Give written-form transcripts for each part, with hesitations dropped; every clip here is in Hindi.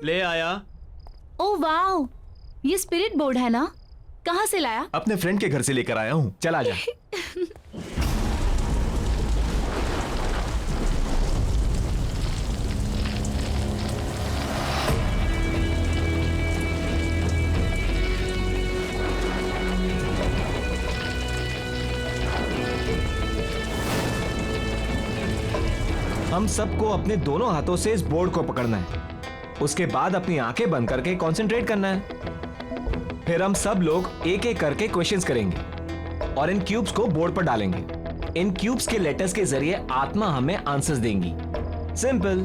ले आया। ओह वाओ, ये स्पिरिट बोर्ड है ना? कहाँ से लाया? अपने फ्रेंड के घर से लेकर आया हूँ। चल आजा। हम सबको अपने दोनों हाथों से इस बोर्ड को पकड़ना है। उसके बाद अपनी आंखें बंद करके कंसंट्रेट करना है। फिर हम सब लोग एक एक करके क्वेश्चंस करेंगे और इन क्यूब्स को बोर्ड पर डालेंगे। इन क्यूब्स के लेटर्स के जरिए आत्मा हमें आंसर्स देंगी। सिंपल।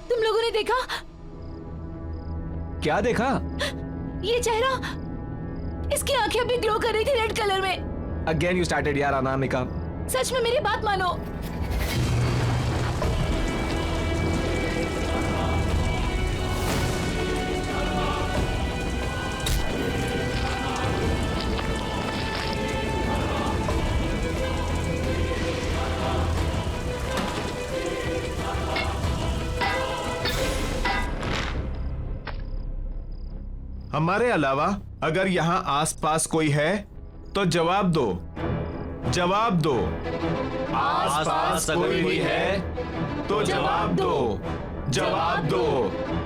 तुम लोगों ने देखा? क्या देखा? ये चेहरा, इसकी आंखें अभी ग्लो कर रही थी रेड कलर में। अगेन यू स्टार्टेड यार अनामिका। सच में मेरी बात मानो। हमारे अलावा अगर यहाँ आसपास कोई है तो जवाब दो। जवाब दो। आसपास कोई भी है तो जवाब दो। जवाब दो।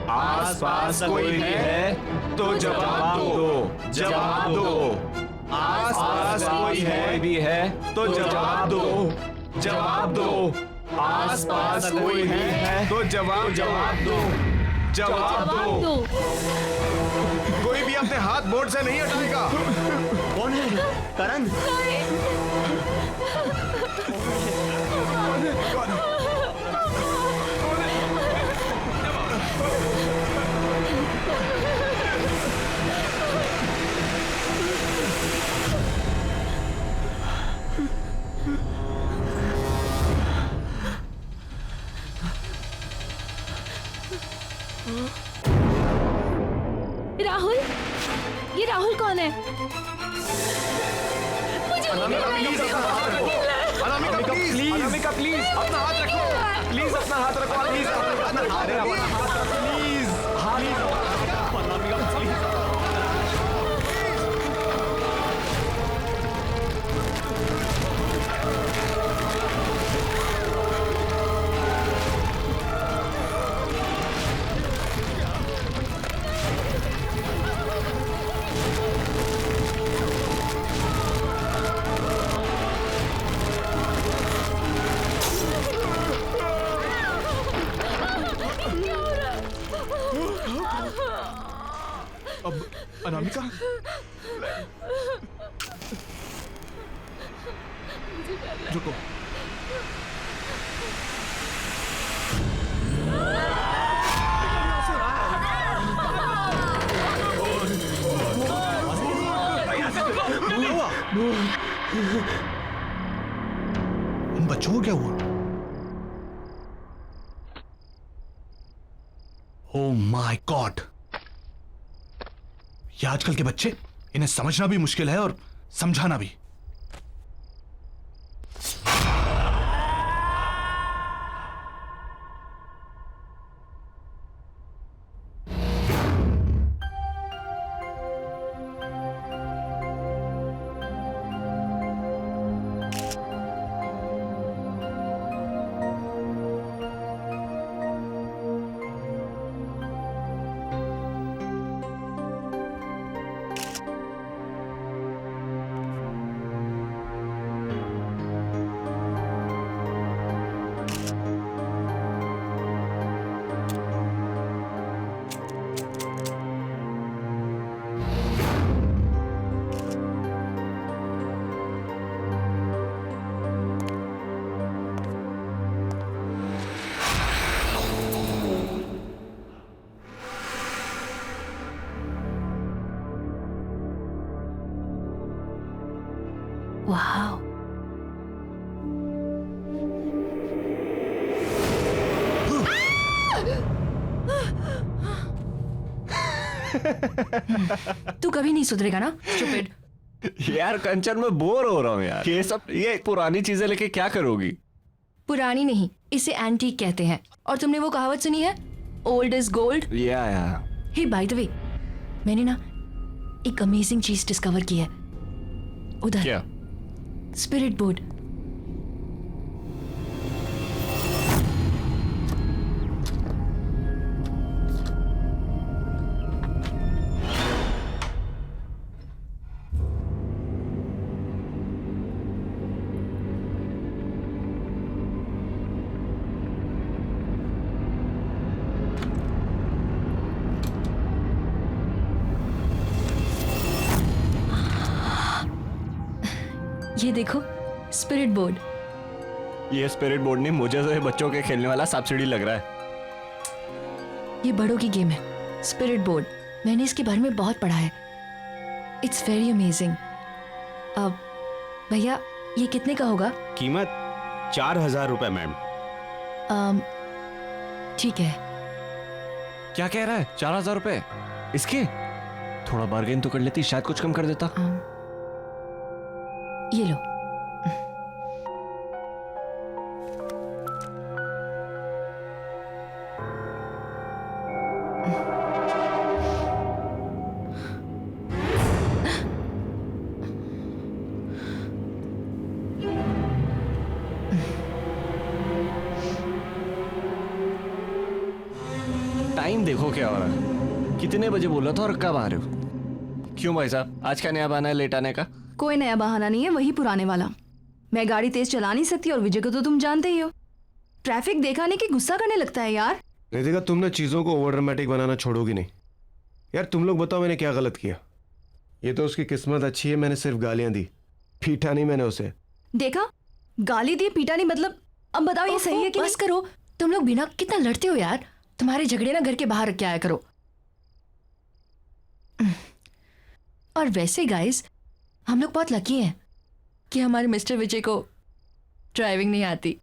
आसपास कोई भी है तो जवाब दो। जवाब दो। आसपास कोई है भी है तो जवाब दो। जवाब दो। आसपास कोई है तो जवाब दो। जवाब दो। कोई भी अपने हाथ बोर्ड से नहीं हटाएगा। कौन है? करण? राहुल, ये राहुल कौन है? मुझे अनामिका प्लीज, अनामिका प्लीज अपना हाथ रखो। प्लीज अपना हाथ रखो। प्लीज अपना हाथ रखो। प्लीज अब अनामिका रुको। बच्चों को क्या हुआ? ओह माय गॉड, ये आजकल के बच्चे, इन्हें समझना भी मुश्किल है और समझाना भी। वाओ, तू कभी नहीं सुधरेगा ना, स्टूपिड। यार कंचन मैं बोर हो रहा हूँ यार, ये पुरानी चीजें लेके क्या करोगी? पुरानी नहीं, इसे एंटीक कहते हैं। और तुमने वो कहावत सुनी है, ओल्ड इज गोल्ड? या हे बाय द वे, मैंने ना एक अमेजिंग चीज डिस्कवर की है उधर। क्या? Spirit board. ये देखो, स्पिरिट बोर्ड। ये स्पिरिट बोर्ड नहीं, मुझे तो ये बच्चों के खेलने वाला सब्सिडी लग रहा है। ये बड़ों की गेम है, स्पिरिट बोर्ड। मैंने इसके बारे में बहुत पढ़ा है। It's very amazing. अब भैया, ये कितने का होगा? कीमत 4000 रुपए मैम। ठीक है। क्या कह रहा है? 4000 रुपए इसके? थोड़ा बार्गेन तो कर लेती, शायद कुछ कम कर देता। ये लो। टाइम देखो क्या हो रहा है। कितने बजे बोला था और कब आ रहे हो? क्यों भाई साहब, आज का नया बहाना है लेट आने का? कोई नया बहाना नहीं है, वही पुराने वाला। मैं गाड़ी तेज चला नहीं सकती और विजय को तो तुम जानते ही हो। ट्रैफिक देखा नहीं कि गुस्सा करने लगता है यार। रितिका, तुम ना चीजों को ओवर ड्रामेटिक बनाना छोड़ोगी नहीं यार। तुम लोग बताओ मैंने क्या गलत किया? ये तो उसकी किस्मत अच्छी है, मैंने सिर्फ गालियां दी, पीटा नहीं मैंने उसे। देखा, गाली दी पीटा नहीं, मतलब अब बताओ ये सही है कि बस करो, तुम लोग बिना कितना लड़ते हो यार। तुम्हारे झगड़े ना घर के बाहर रख के आया करो। और वैसे गाइस, हम लोग बहुत लकी हैं कि हमारे मिस्टर विजय को ड्राइविंग नहीं आती।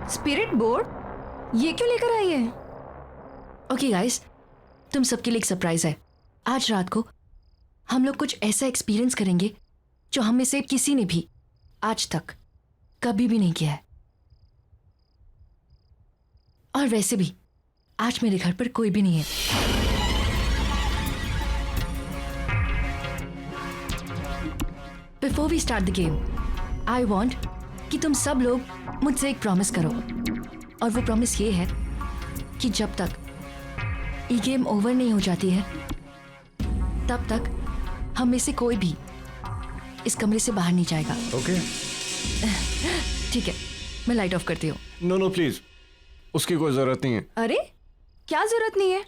स्पिरिट बोर्ड ये क्यों लेकर आई है? ओके गाइस, तुम सबके लिए एक सरप्राइज है। आज रात को हम लोग कुछ ऐसा एक्सपीरियंस करेंगे जो हम में से किसी ने भी आज तक कभी भी नहीं किया है। और वैसे भी आज मेरे घर पर कोई भी नहीं है। Before we start the game, I want कि तुम सब लोग मुझसे एक प्रॉमिस करो। और वो प्रॉमिस ये है कि जब तक ये गेम ओवर नहीं हो जाती है, तब तक हम में से कोई भी इस कमरे से बाहर नहीं जाएगा। ओके ठीक है, मैं लाइट ऑफ करती हूँ। नो प्लीज, उसकी कोई जरूरत नहीं है। अरे क्या जरूरत नहीं है?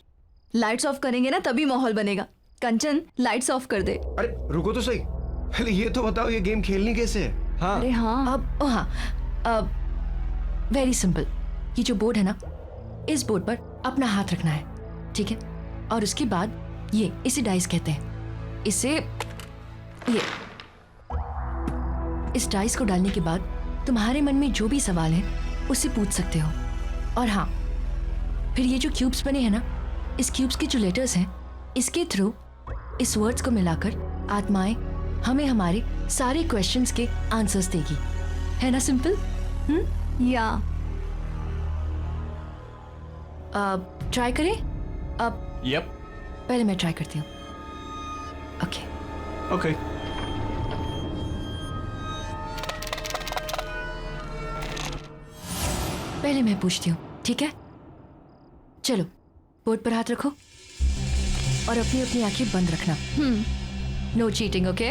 लाइट्स ऑफ करेंगे ना तभी माहौल बनेगा। कंचन, लाइट्स ऑफ कर दे। अरे रुको तो सही, पहले ये तो बताओ ये गेम खेलनी कैसे है? हाँ, अरे हाँ, अब वेरी सिंपल। ये जो बोर्ड है ना, इस बोर्ड पर अपना हाथ रखना है, ठीक है? और उसके बाद इसे डाइस कहते हैं। इस डाइस को डालने के बाद तुम्हारे मन में जो भी सवाल है उसे पूछ सकते हो। और हाँ, फिर ये जो क्यूब्स बने हैं ना, इस क्यूब्स के जो लेटर्स हैं, इसके थ्रू इस वर्ड्स को मिलाकर आत्माएं हमें हमारे सारे क्वेश्चंस के आंसर्स देगी। है ना सिंपल? या ट्राई करें? यप, पहले मैं ट्राई करती हूँ। Okay okay. पहले मैं पूछती हूँ, ठीक है? चलो, बोर्ड पर हाथ रखो और अपनी अपनी आंखें बंद रखना। No cheating, okay?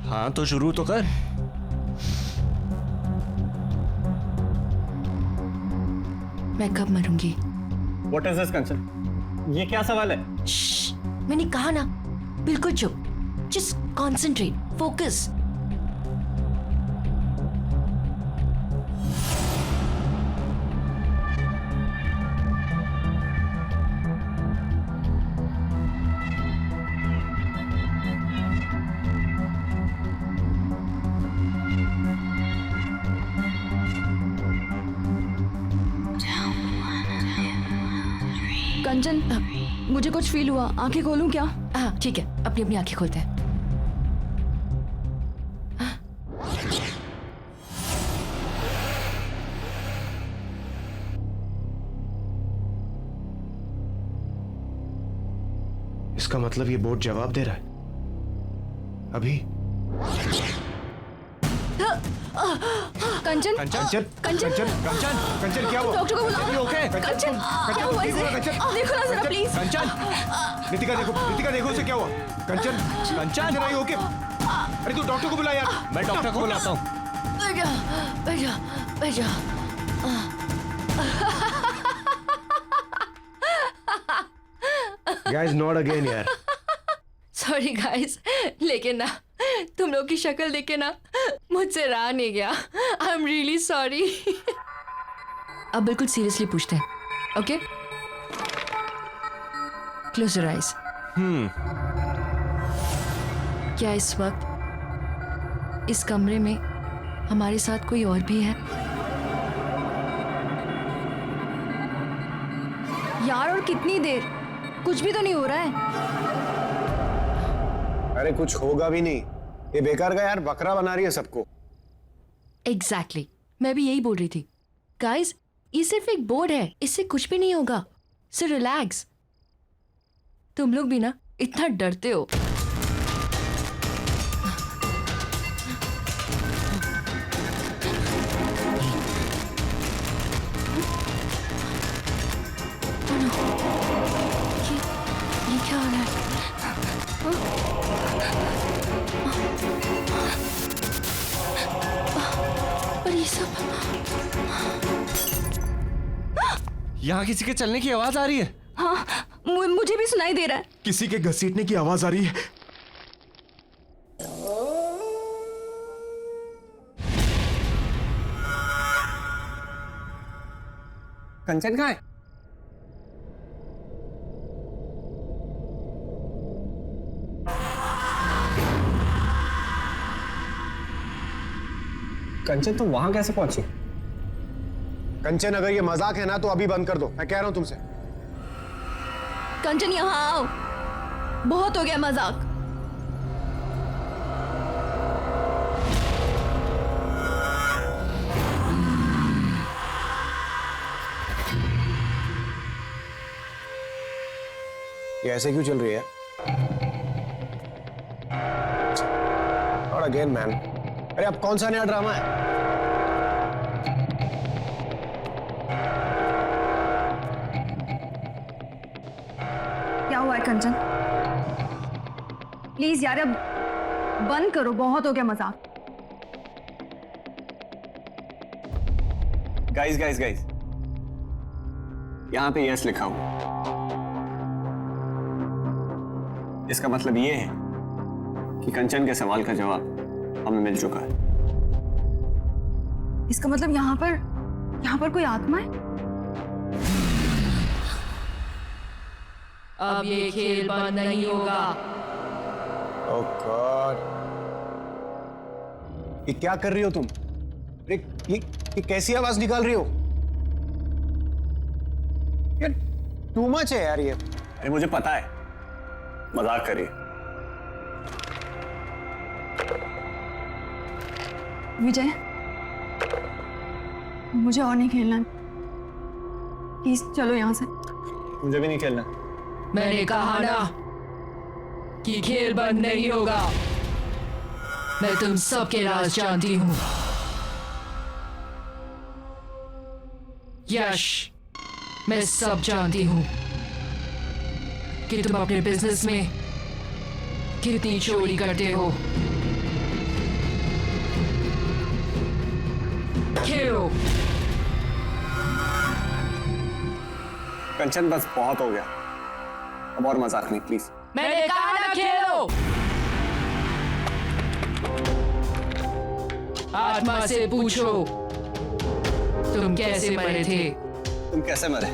हाँ तो शुरू तो कर। मैं कब मरूंगी? What is this, कंचन? ये क्या सवाल है? श्श्श, मैंने कहा ना, बिल्कुल चुप। Just concentrate, focus. कंचन, मुझे कुछ फील हुआ, आंखें खोलूं क्या? हाँ ठीक है, अपनी अपनी आंखें खोलते हैं। इसका मतलब ये बोर्ड जवाब दे रहा है अभी। कंचन, कंचन कंचन, कंचन कंचन क्या हुआ? डॉक्टर को बुलाओ। ओके कंचन, क्या हुआ इसे? देखो ना जरा प्लीज। नितिका देखो उसे क्या हुआ? कंचन कंचन आई ओके? अरे तू डॉक्टर को बुला यार। मैं डॉक्टर को बुलाता हूँ। बैठो। गाइस नॉट अगेन यार। सॉरी गाइस, लेकिन ना तुम लोग की शक्ल देख के ना मुझसे रहा नहीं गया। I am really sorry. अब बिल्कुल सीरियसली पूछते हैं, ओके? Close your eyes. क्या इस वक्त इस कमरे में हमारे साथ कोई और भी है? यार और कितनी देर? कुछ भी तो नहीं हो रहा है। अरे कुछ होगा भी नहीं, ये बेकार का यार बकरा बना रही है सबको। एग्जैक्टली, मैं भी यही बोल रही थी। गाइस, ये सिर्फ एक बोर्ड है, इससे कुछ भी नहीं होगा। So relax. तुम लोग भी ना इतना डरते हो। ये क्या हो रहा है? पर ये सब यहाँ किसी के चलने की आवाज आ रही है। हाँ, मुझे भी सुनाई दे रहा है। किसी के घसीटने की आवाज आ रही है। कंचन कहाँ है? कंचन तुम वहां कैसे पहुंची? कंचन अगर ये मजाक है ना तो अभी बंद कर दो, मैं कह रहा हूं तुमसे। कंचन यहाँ आओ, बहुत हो गया मजाक। ये ऐसे क्यों चल रही है? और अगेन मैन, अरे अब कौन सा नया ड्रामा है? क्या हुआ है कंचन? प्लीज यार अब बंद करो, बहुत हो गया मजाक। गाइस गाइस गाइस, यहाँ पे यस लिखा हुआ, इसका मतलब ये है कि कंचन के सवाल का जवाब हमें मिल चुका है। इसका मतलब यहाँ पर कोई आत्मा है? अब ये खेल बंद नहीं होगा। ओह गॉड, ये क्या कर रही हो तुम? अरे ये कैसी आवाज निकाल रही हो यार? टू मच है यार ये। अरे मुझे पता है, मजाक करिए। विजय, मुझे और नहीं खेलना, प्लीज चलो यहाँ से। मुझे भी नहीं खेलना। मैंने कहा ना कि खेल बंद नहीं होगा। मैं तुम सबके राज जानती हूं। यश, मैं सब जानती हूं कि तुम अपने बिजनेस में कितनी चोरी करते हो। खेलो। कंचन बस बहुत हो गया, अब और मजाक नहीं प्लीज। मैंने कहा ना खेलो। आत्मा से पूछो तुम कैसे मरे थे। तुम कैसे मरे?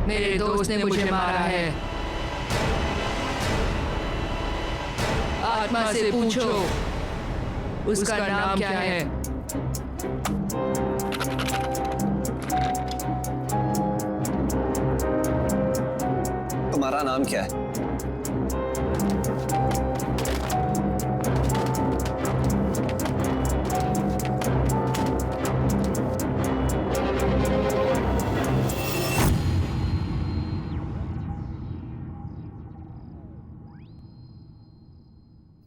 मेरे दोस्त ने मुझे मारा है। आत्मा से पूछो उसका नाम क्या है। तुम्हारा नाम क्या है?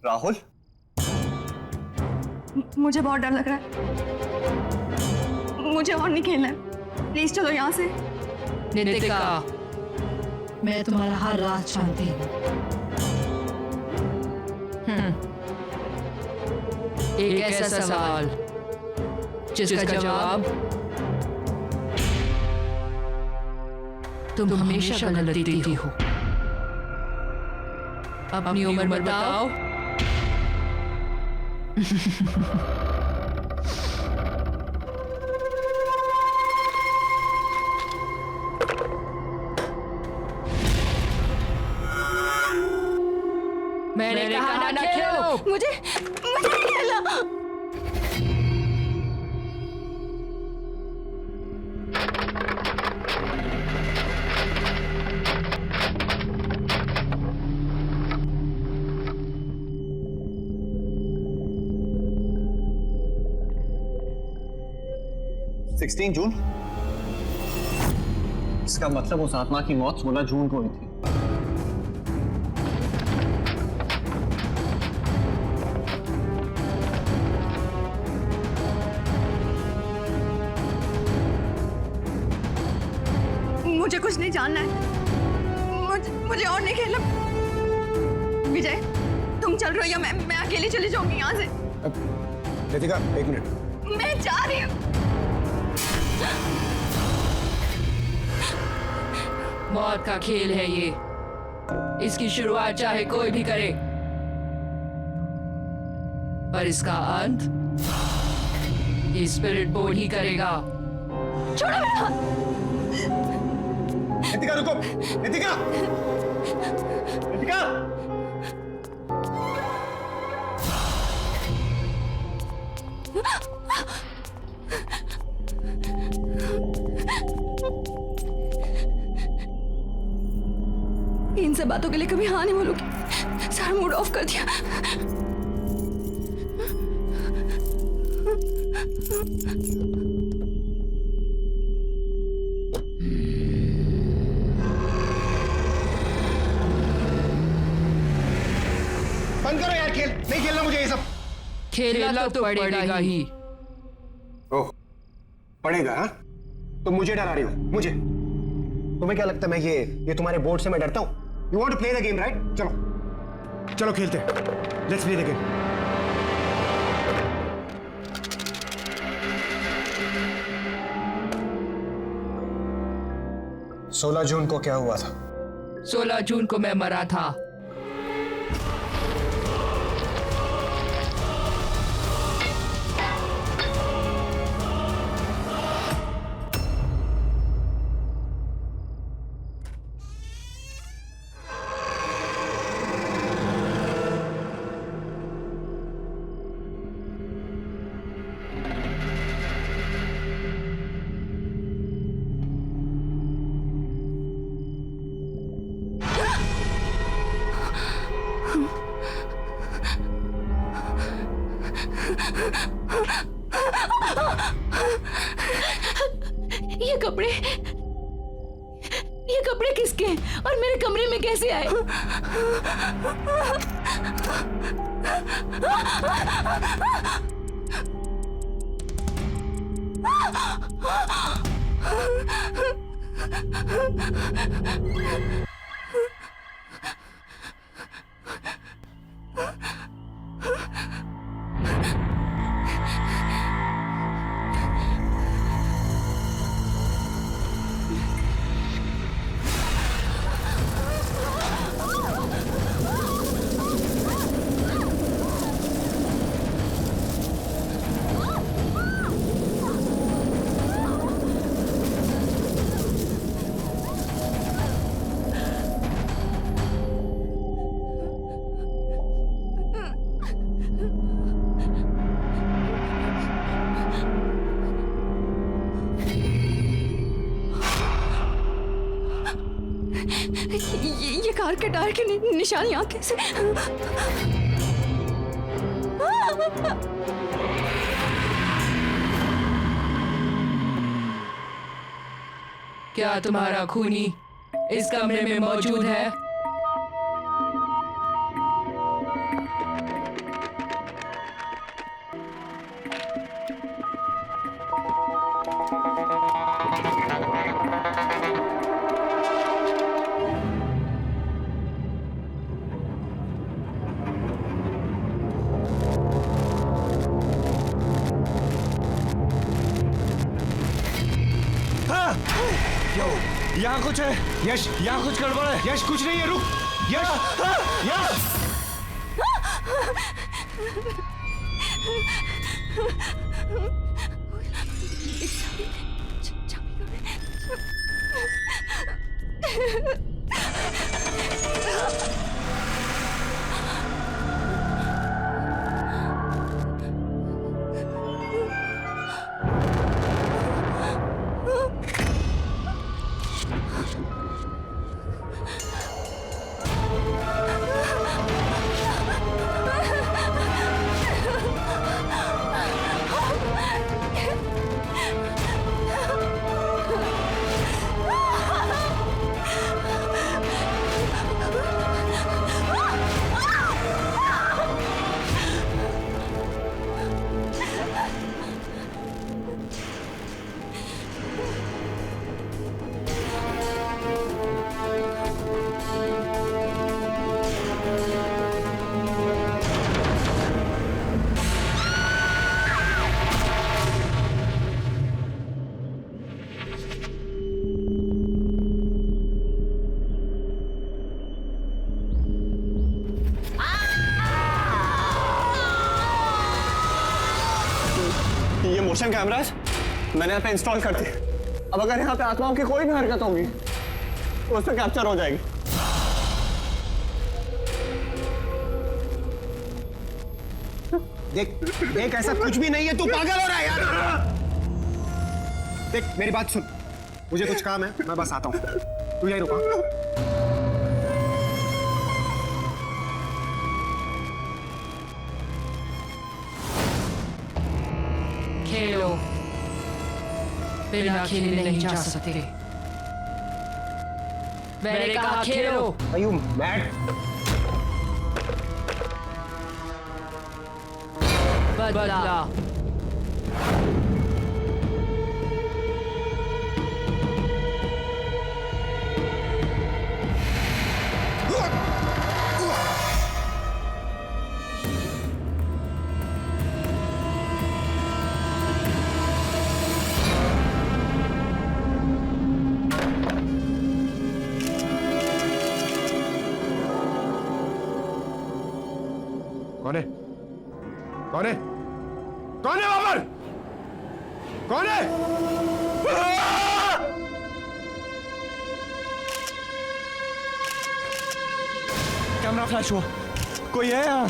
राहुल, मुझे बहुत डर लग रहा है, मुझे और नहीं खेलना है, प्लीज चलो यहाँ से। नितिका, मैं तुम्हारा हर राज जानती हूँ। एक ऐसा सवाल जिसका जवाब तुम हमेशा गलत देती हो। अपनी उम्र बताओ। मैंने कहा ना खेलो। मुझे नहीं खेलना। जून? इसका मतलब उस आत्मा की मौत 16 जून को हुई थी। मुझे कुछ नहीं जानना है, मुझे और नहीं खेलना। विजय, तुम चल रहे हो या मैं अकेली चली जाऊंगी यहाँ से। रितिका, एक मिनट। मैं जा रही हूँ। मौत का खेल है ये, इसकी शुरुआत चाहे कोई भी करे, पर इसका अंत ये स्पिरिट बोर्ड ही करेगा। छोड़ो मेरा हाथ। रितिका रुको, रितिका, रितिका। इन सब बातों के लिए कभी हाँ नहीं बोलूंगी। सारा मूड ऑफ कर दिया। बंद करो यार खेल, नहीं खेलना मुझे ये सब। खेलना तो पड़ेगा ही। ओह, पड़ेगा हाँ? तुम मुझे डरा रही हो, मुझे। तुम्हें क्या लगता है मैं ये तुम्हारे बोर्ड से मैं डरता हूं? You want to play the game right? चलो चलो खेलते हैं, लेट्स प्ले द गेम। 16 जून को क्या हुआ था? 16 जून को मैं मरा था। ये कपड़े किसके हैं और मेरे कमरे में कैसे आए? कार के टायर के निशान यहाँ कैसे? क्या तुम्हारा खूनी इस कमरे में मौजूद है? यहाँ कुछ है यश, यहाँ कुछ गड़बड़ है यश कुछ नहीं है, रुक। यश, यश ये मोशन कैमरास मैंने यहाँ पे इंस्टॉल कर दिए। अब अगर यहाँ पे आत्माओं की कोई भी हरकत होगी तो उसमें कैप्चर हो जाएगी। देख देख, ऐसा कुछ भी नहीं है, तू पागल हो रहा है यार। देख मेरी बात सुन, मुझे कुछ काम है, मैं बस आता हूँ, तू यहीं रुका। खेलो, बिना खेले नहीं जा सकते। मैंने कहा खेलो। Are you mad? बदला। कौन है? कौन है? कौन है वहां पर? कौन है? कैमरा फ्लैश हुआ, कोई है यहाँ?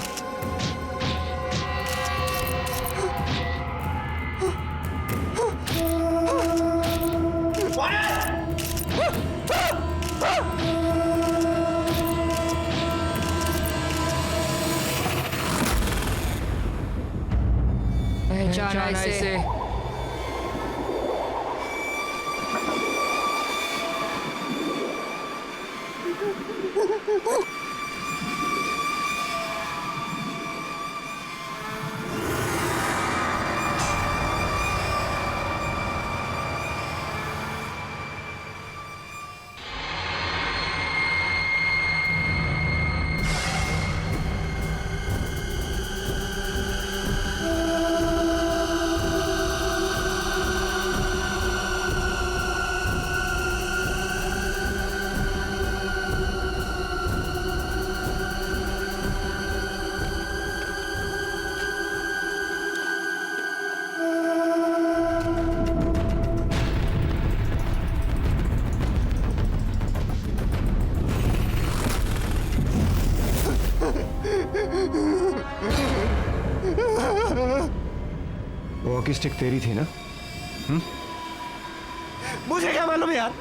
पहचाना इसे। वॉकी स्टिक तेरी थी ना? मुझे क्या मालूम यार,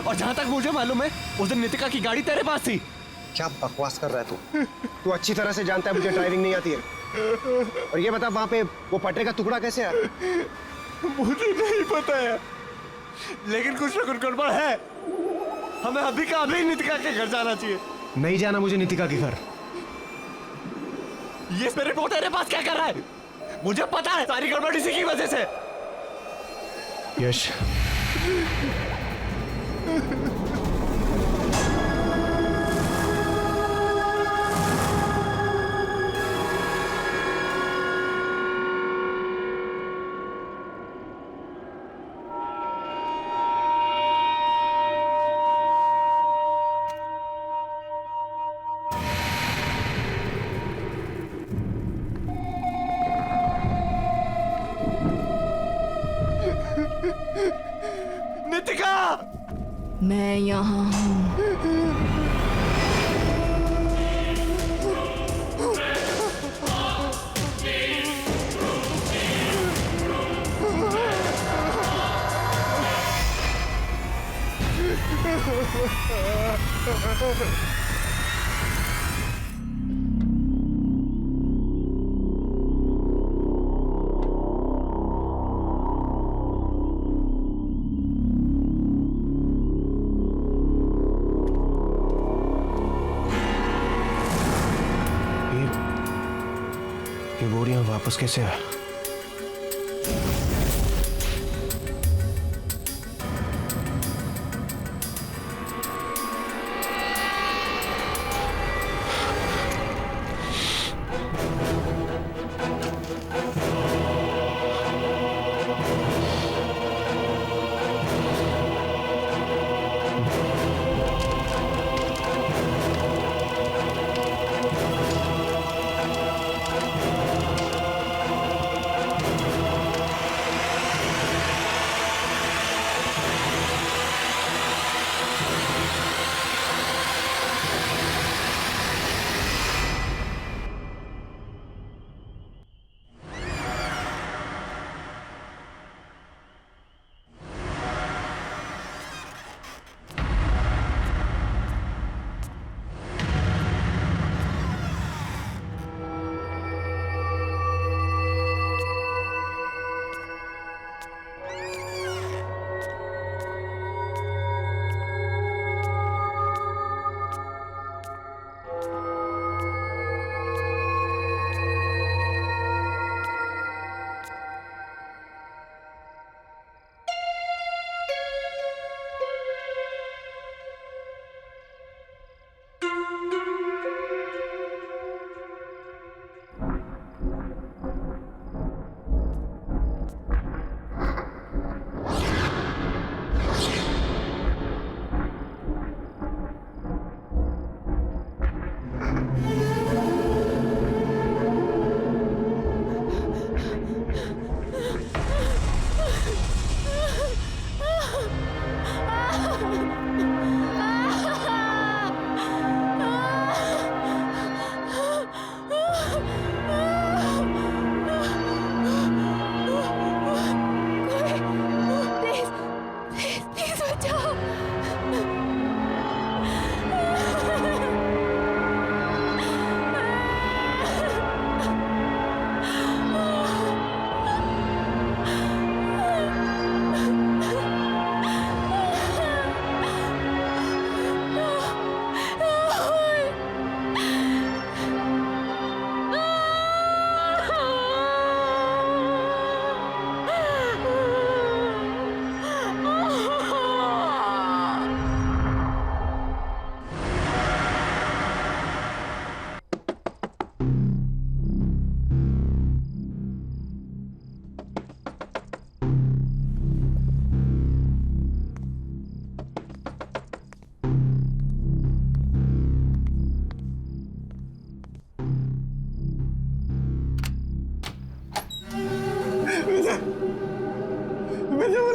और जहां तक मुझे मालूम है उस दिन नितिका की गाड़ी तेरे पास थी। क्या बकवास कर रहा है तू? तू अच्छी तरह से जानता है मुझे ड्राइविंग नहीं आती है। और ये बता वहां पे वो पटरे का टुकड़ा कैसे आया? मुझे नहीं पता है, लेकिन कुछ ना कुछ गड़बड़ है। हमें अभी का अभी नितिका के घर जाना चाहिए। नहीं जाना मुझे नितिका के घर। ये स्पिरिट बोट तेरे पास क्या कर रहा है? मुझे पता है सारी गड़बड़ इसी की वजह से। यश, नितिका, मैं यहाँ हूँ। ये बोरियां वापस कैसे आया?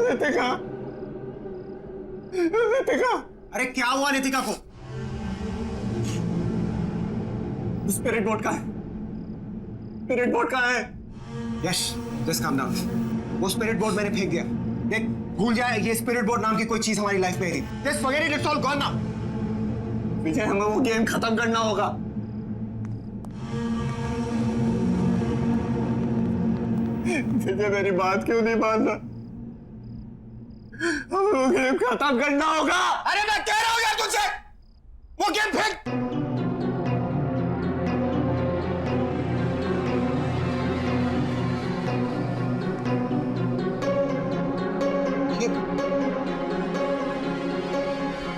नितिका, नितिका, अरे क्या हुआ नितिका को? स्पिरिट बोट का है, स्पिरिट बोट का है। यश, जस्ट काम डाउन। वो स्पिरिट बोट मैंने फेंक दिया। देख, भूल जाए ये स्पिरिट बोट नाम की कोई चीज हमारी लाइफ में है। Just forget it, it's all gone now. Vijay, हमें वो गेम खत्म करना होगा। विजय, मेरी बात क्यों नहीं मान रहा? हमें वो गेम खत्म करना होगा। अरे मैं कह रहा हूं यार तुझसे, वो गेम फेंक।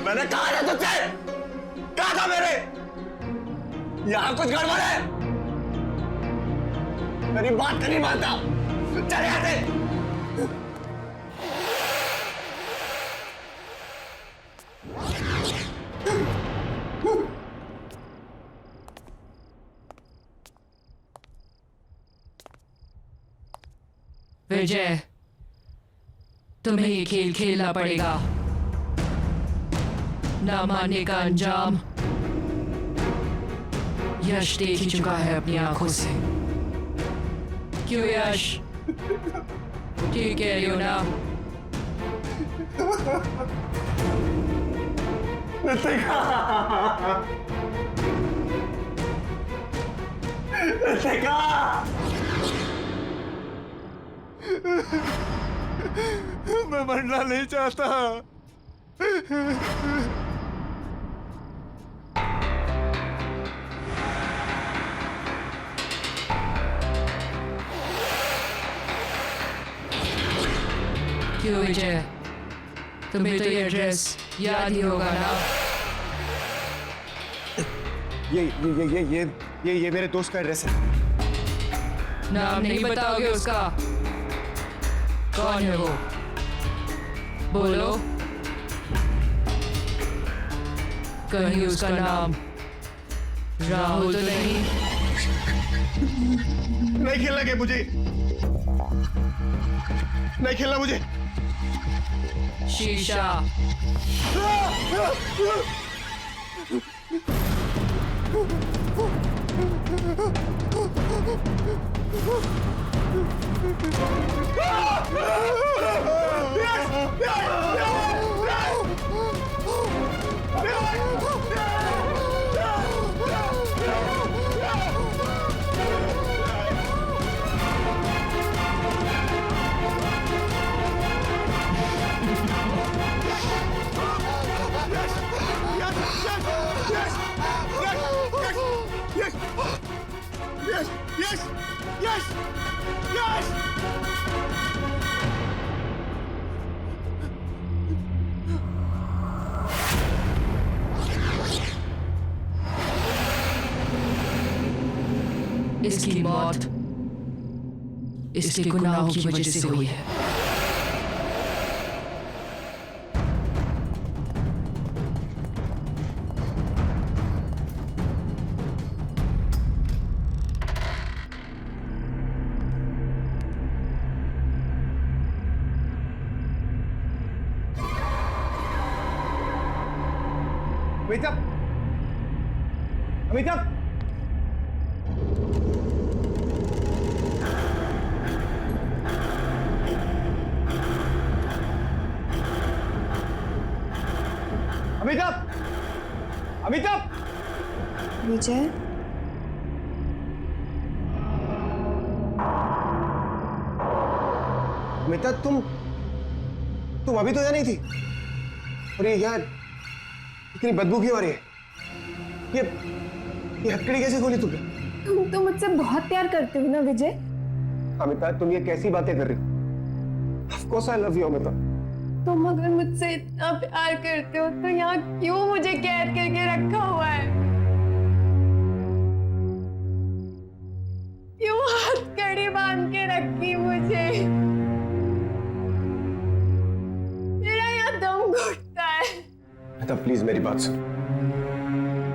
मैंने कहा ना तुझसे, कहा था मेरे, यहां कुछ गड़बड़ है। मेरी बात नहीं मानता, चले यहाँ से। विजय, तुम्हें ये खेल खेलना पड़ेगा। ना मानने का अंजाम यश देख ही चुका है अपनी आंखों से। क्यों यश? ठीक कह रही हो ना? मैं मरना नहीं चाहता। क्यों विजय, तुम्हें तो ये एड्रेस याद ही होगा ना? ये मेरे दोस्त का एड्रेस है। नाम नहीं बताओगे उसका? कौन है वो? बोलो। कहीं उसका नाम राहुल तो नहीं? नहीं खेलना गेम मुझे, नहीं खेलना मुझे। शीशा। इसकी मौत इसके गुनाहों की वजह से हुई है। अमिताभ, अमिताभ, अमिताभ, अमिताभ। विजय, अमिताभ, तुम अभी तो यहाँ नहीं थी। और ये यहाँ इतनी बदबू क्यों आ रही है? ये हथकड़ी कैसे खोली तुमने? तुम तो मुझसे बहुत प्यार करते हो ना विजय? अमिताभ, तुम ये कैसी बातें कर रही हो? Of course I love you, Amitabh. तुम अगर मुझसे इतना प्यार करते हो तो यहाँ क्यों मुझे कैद करके रखा हुआ है? क्यों हथकड़ी बांध के रखी मुझे? मेरा यहाँ दम घुटता है। अमिताभ, प्लीज मेरी बात सुन।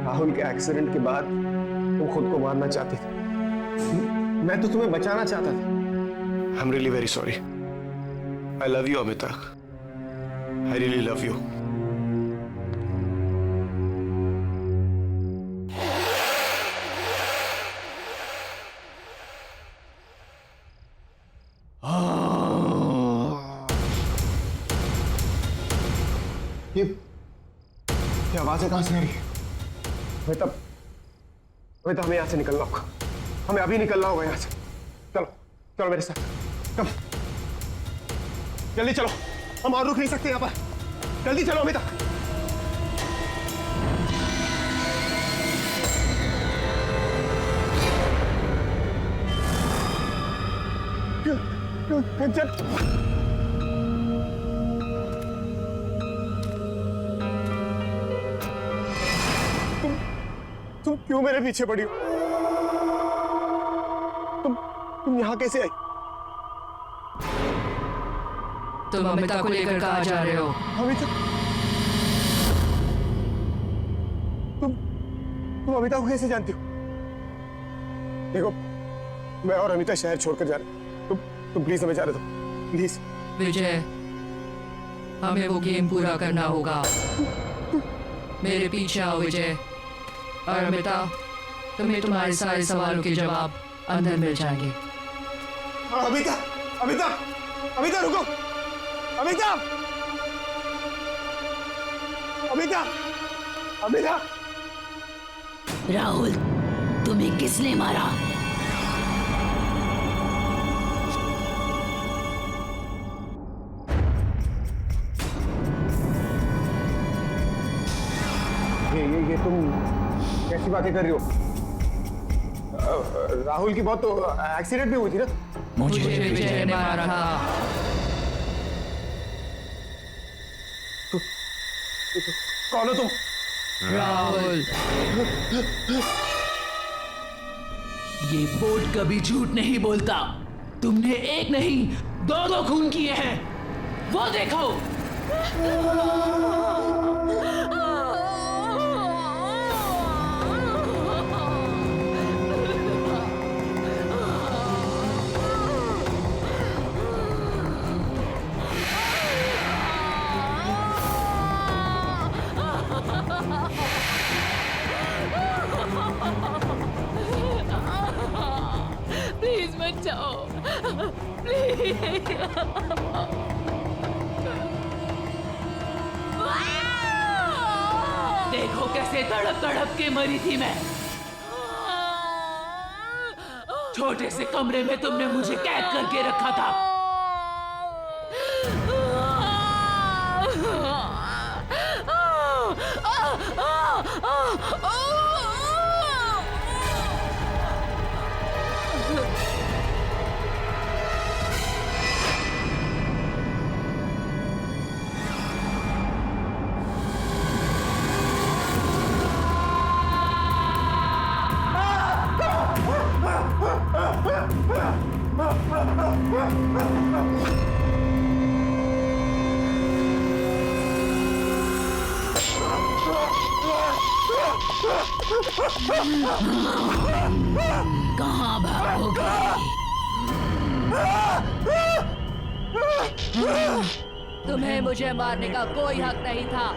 राहुल के एक्सीडेंट के बाद तुम खुद को मारना चाहती थी, मैं तो तुम्हें बचाना चाहता था। I am really very sorry. I love you Amitabh, I really love you. ये आवाजें कहां से आ रही है? हमें यहाँ से निकलना होगा। हमें अभी निकलना होगा यहाँ से। चलो चलो मेरे साथ, कम जल्दी चलो, हम और रुक नहीं सकते यहाँ पर। जल्दी चलो अमिता। चल तुम क्यों मेरे पीछे पड़ी हो? तुम यहाँ कैसे आई? तुम अमिता को लेकर कहाँ जा रहे हो? अमिता? तुम अमिता को कैसे जानती हो? देखो, मैं और अमिता शहर छोड़कर जा रहे हैं। तुम प्लीज हमें जाने दो, प्लीज। विजय, हमें वो गेम पूरा करना होगा। मेरे पीछे आओ विजय। और अमिता, तुम्हें तुम्हारे सारे सवालों के जवाब अंदर मिल जाएंगे। अमिता, अमिता, अमिता रुको, अमिता, अमिता, अमिता। राहुल, तुम्हें किसने मारा? ये तुम कैसी बातें कर रही हो? राहुल की बहुत तो एक्सीडेंट भी हुई थी ना? मुझे विजय ने मारा था। कौन हो तुम? राहुल, ये बोर्ड कभी झूठ नहीं बोलता। तुमने एक नहीं, दो खून किए हैं। वो देखो। प्लीज मत जाओ, प्लीज। देखो कैसे तड़प तड़प के मरी थी मैं। छोटे से कमरे में तुमने मुझे कैद करके रखा था। कहाँ भागोगे? तुम्हें मुझे मारने का कोई हक नहीं था।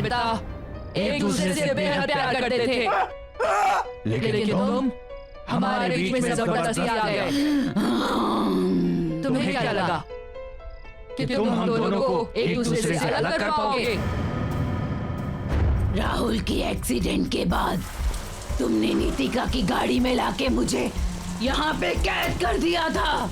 पिता एक दूसरे से बेहद प्यार करते थे, लेकिन तुम हमारे बीच में जबरदस्ती आ गए। तुम्हें क्या लगा कि तुम हम दोनों को एक दूसरे से अलग कर पाओगे? राहुल की एक्सीडेंट के बाद तुमने नीतिका की गाड़ी में लाके मुझे यहाँ पे कैद कर दिया था।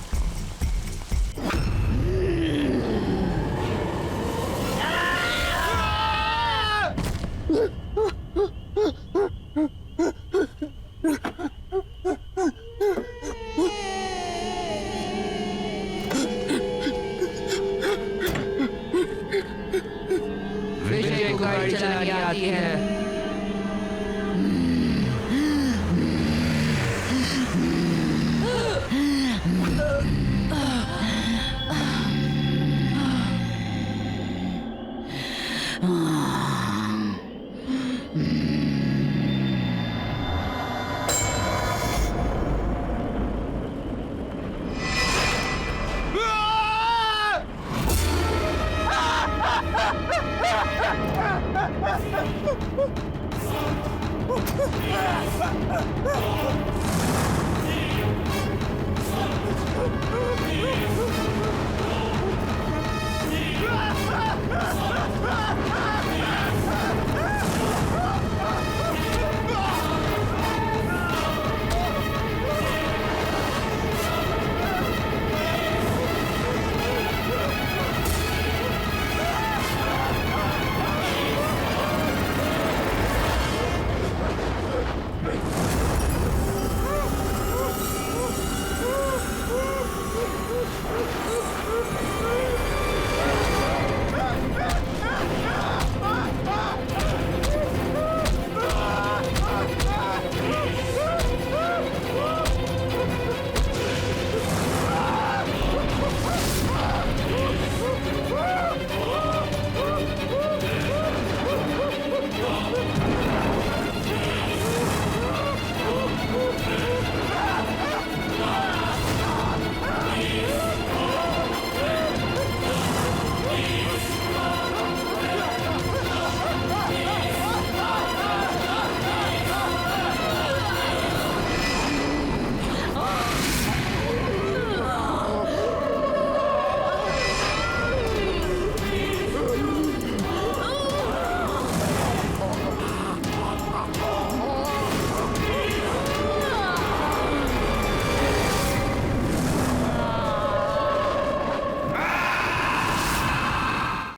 विजय को गाड़ी चलानी आती है। नहीं